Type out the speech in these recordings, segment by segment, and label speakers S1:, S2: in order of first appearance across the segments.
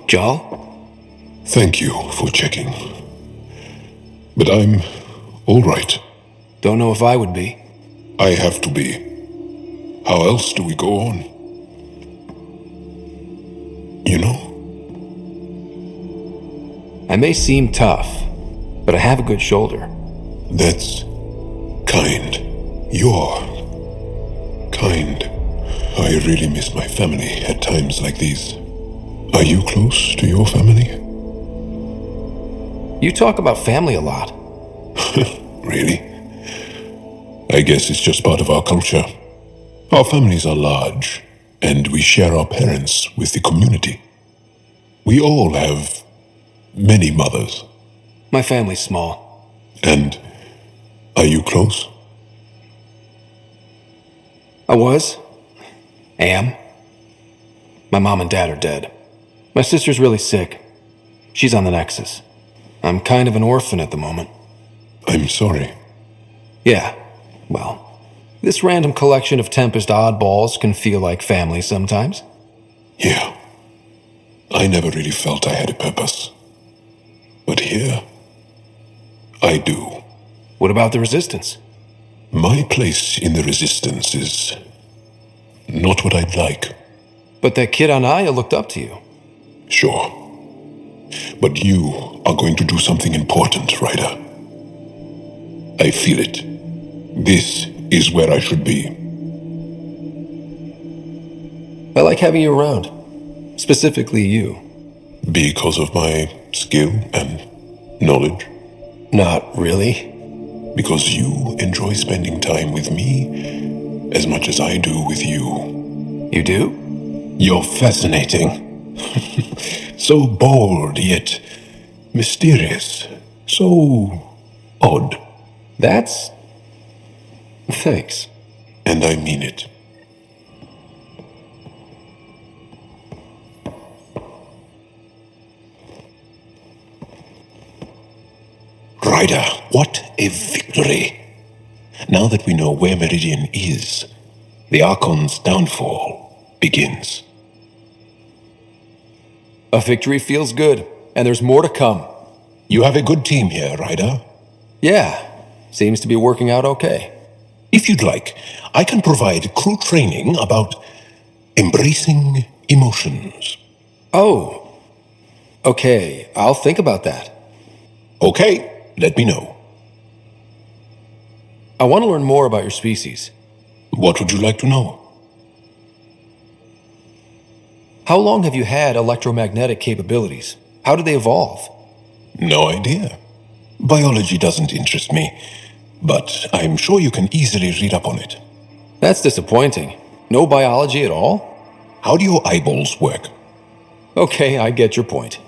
S1: Jaal?
S2: Thank you for checking. But I'm all right.
S1: Don't know if I would be.
S2: I have to be. How else do we go on? You know?
S1: I may seem tough, but I have a good shoulder.
S2: That's kind. You're kind. I really miss my family at times like these. Are you close to your family?
S1: You talk about family a lot.
S2: Really? I guess it's just part of our culture. Our families are large, and we share our parents with the community. We all have many mothers.
S1: My family's small.
S2: And are you close?
S1: I am. My mom and dad are dead. My sister's really sick. She's on the Nexus. I'm kind of an orphan at the moment.
S2: I'm sorry.
S1: Yeah, well, this random collection of Tempest oddballs can feel like family sometimes.
S2: Yeah. I never really felt I had a purpose. But here, I do.
S1: What about the Resistance?
S2: My place in the Resistance is not what I'd like.
S1: But that kid on Aya looked up to you.
S2: Sure. But you are going to do something important, Ryder. I feel it. This is where I should be.
S1: I like having you around. Specifically you.
S2: Because of my skill and knowledge?
S1: Not really.
S2: Because you enjoy spending time with me as much as I do with you.
S1: You do?
S2: You're fascinating. So bold, yet mysterious. So odd.
S1: That's... Thanks.
S2: And I mean it. Ryder, what a victory! Now that we know where Meridian is, the Archon's downfall begins.
S1: A victory feels good, and there's more to come.
S2: You have a good team here, Ryder.
S1: Yeah, seems to be working out okay.
S2: If you'd like, I can provide crew training about embracing emotions.
S1: Oh, okay, I'll think about that.
S2: Okay, let me know.
S1: I want to learn more about your species.
S2: What would you like to know?
S1: How long have you had electromagnetic capabilities? How did they evolve?
S2: No idea. Biology doesn't interest me, but I'm sure you can easily read up on it.
S1: That's disappointing. No biology at all?
S2: How do your eyeballs work?
S1: Okay, I get your point.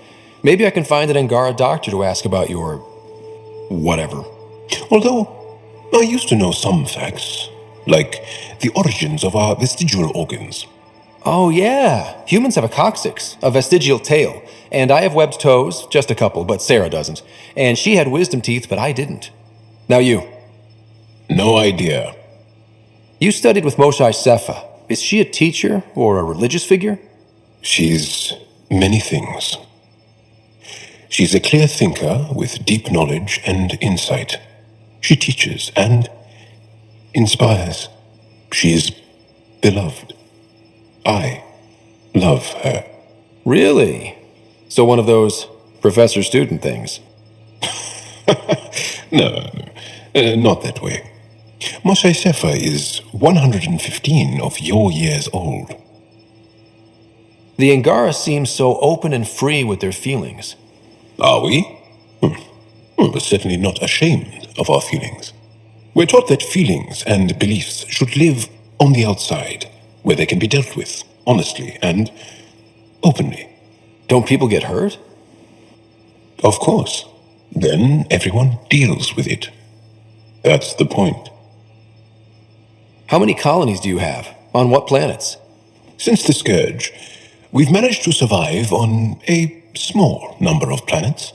S1: Maybe I can find an Angara doctor to ask about your... whatever.
S2: Although, I used to know some facts, like the origins of our vestigial organs.
S1: Oh yeah, humans have a coccyx, a vestigial tail, and I have webbed toes, just a couple, but Sarah doesn't. And she had wisdom teeth, but I didn't. Now you.
S2: No idea.
S1: You studied with Moshae Sefa. Is she a teacher or a religious figure?
S2: She's many things. She's a clear thinker with deep knowledge and insight. She teaches and inspires. She's beloved. I love her.
S1: Really? So one of those professor-student things?
S2: No, not that way. Moshae Sefa is 115 of your years old.
S1: The Angara seem so open and free with their feelings.
S2: Are we? We're certainly not ashamed of our feelings. We're taught that feelings and beliefs should live on the outside, where they can be dealt with honestly and openly.
S1: Don't people get hurt?
S2: Of course. Then everyone deals with it. That's the point.
S1: How many colonies do you have? On what planets?
S2: Since the Scourge, we've managed to survive on a small number of planets.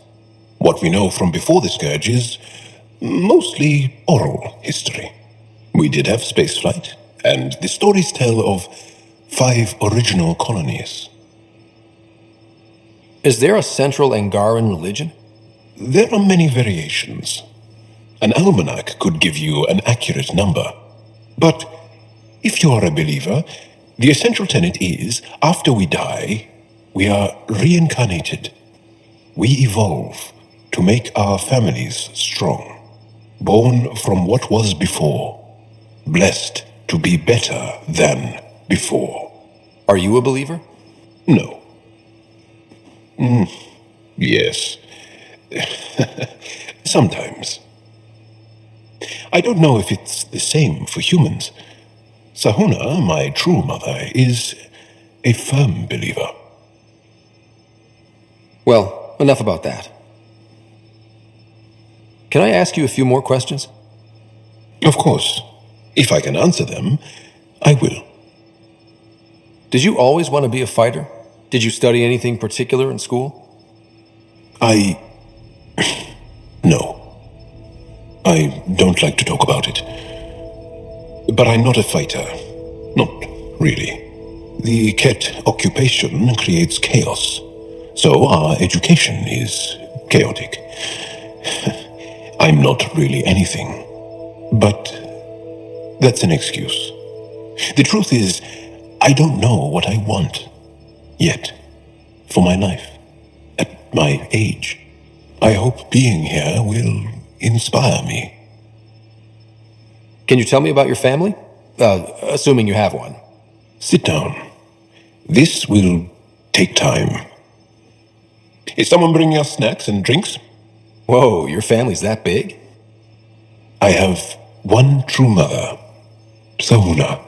S2: What we know from before the Scourge is mostly oral history. We did have spaceflight, and the stories tell of 5 original colonies.
S1: Is there a central Angaran religion?
S2: There are many variations. An almanac could give you an accurate number. But if you are a believer, the essential tenet is, after we die, we are reincarnated. We evolve to make our families strong, born from what was before, blessed to be better than before.
S1: Are you a believer?
S2: No. Yes. Sometimes. I don't know if it's the same for humans. Sahuna, my true mother, is a firm believer.
S1: Well, enough about that. Can I ask you a few more questions?
S2: Of course. If I can answer them, I will.
S1: Did you always want to be a fighter? Did you study anything particular in school?
S2: No. I don't like to talk about it. But I'm not a fighter. Not really. The Ket occupation creates chaos. So our education is chaotic. I'm not really anything. But that's an excuse. The truth is, I don't know what I want yet for my life. At my age, I hope being here will inspire me.
S1: Can you tell me about your family? Assuming you have one.
S2: Sit down. This will take time. Is someone bringing us snacks and drinks?
S1: Whoa, your family's that big?
S2: I have one true mother, Sahuna,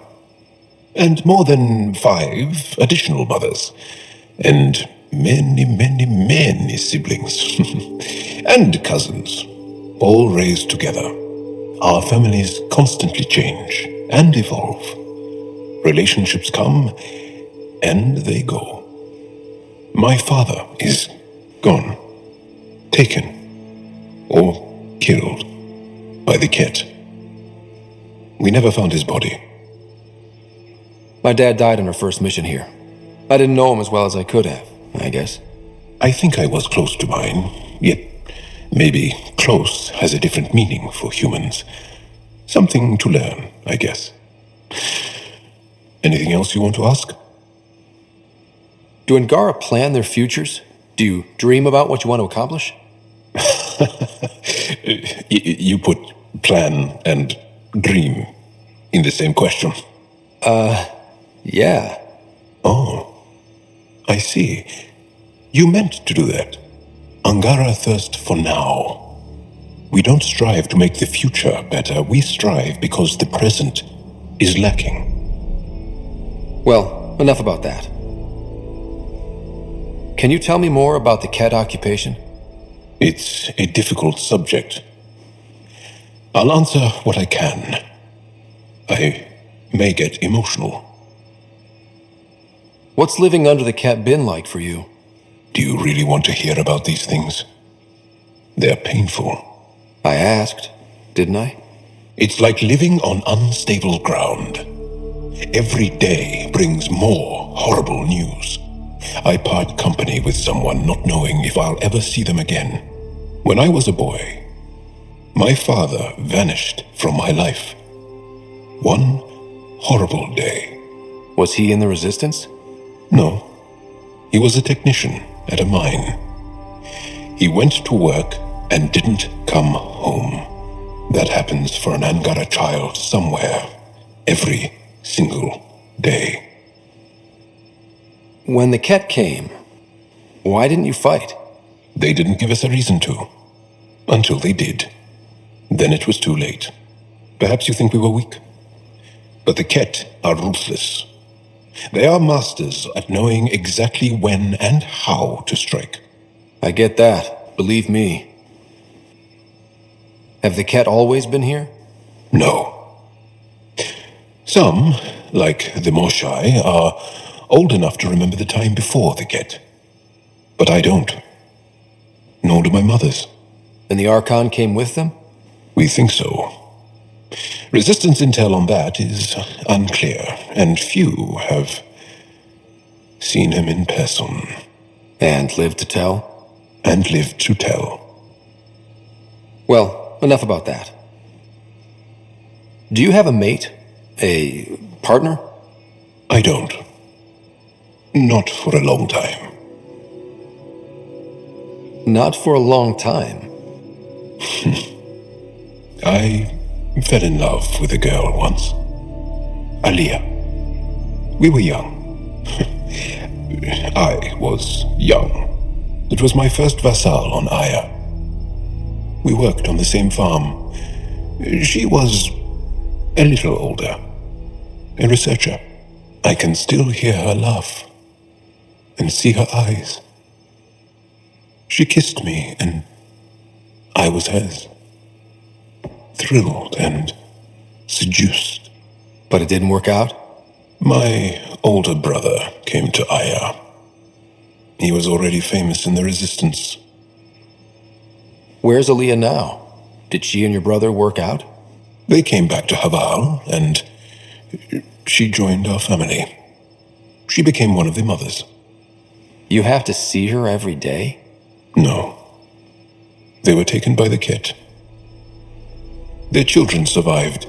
S2: and more than 5 additional mothers, and many siblings, and cousins, all raised together. Our families constantly change and evolve. Relationships come and they go. My father is gone, taken, or killed by the Ket. We never found his body.
S1: My dad died on our first mission here. I didn't know him as well as I could have, I guess.
S2: I think I was close to mine, yet maybe close has a different meaning for humans. Something to learn, I guess. Anything else you want to ask?
S1: Do Angara plan their futures? Do you dream about what you want to accomplish?
S2: You put plan and dream in the same question.
S1: Yeah.
S2: Oh, I see. You meant to do that. Angara thirst for now. We don't strive to make the future better. We strive because the present is lacking.
S1: Well, enough about that. Can you tell me more about the Ket occupation?
S2: It's a difficult subject. I'll answer what I can. I may get emotional.
S1: What's living under the Ket been like for you?
S2: Do you really want to hear about these things? They're painful.
S1: I asked, didn't I?
S2: It's like living on unstable ground. Every day brings more horrible news. I part company with someone not knowing if I'll ever see them again. When I was a boy, my father vanished from my life. One horrible day.
S1: Was he in the resistance?
S2: No. He was a technician at a mine. He went to work and didn't come home. That happens for an Angara child somewhere, every single day.
S1: When the Ket came, why didn't you fight?
S2: They didn't give us a reason to. Until they did. Then it was too late. Perhaps you think we were weak. But the Ket are ruthless. They are masters at knowing exactly when and how to strike.
S1: I get that, believe me. Have the Ket always been here?
S2: No. Some, like the Moshai, are old enough to remember the time before the Ket. But I don't. Nor do my mothers.
S1: And the Archon came with them?
S2: We think so. Resistance intel on that is unclear, and few have seen him in person.
S1: And live to tell?
S2: And live to tell.
S1: Well, enough about that. Do you have a mate? A partner?
S2: I don't. Not for a long time.
S1: Not for a long time.
S2: I fell in love with a girl once. Aliyah. We were young. I was young. It was my first vassal on Aya. We worked on the same farm. She was a little older. A researcher. I can still hear her laugh and see her eyes. She kissed me and I was hers. Thrilled and seduced.
S1: But it didn't work out?
S2: My older brother came to Aya. He was already famous in the resistance.
S1: Where's Aliyah now? Did she and your brother work out?
S2: They came back to Haval and she joined our family. She became one of the mothers.
S1: You have to see her every day?
S2: No. They were taken by the Ket. Their children survived.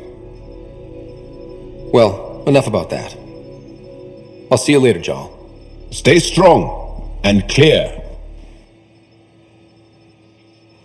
S1: Well, enough about that. I'll see you later, Jaal.
S2: Stay strong and clear.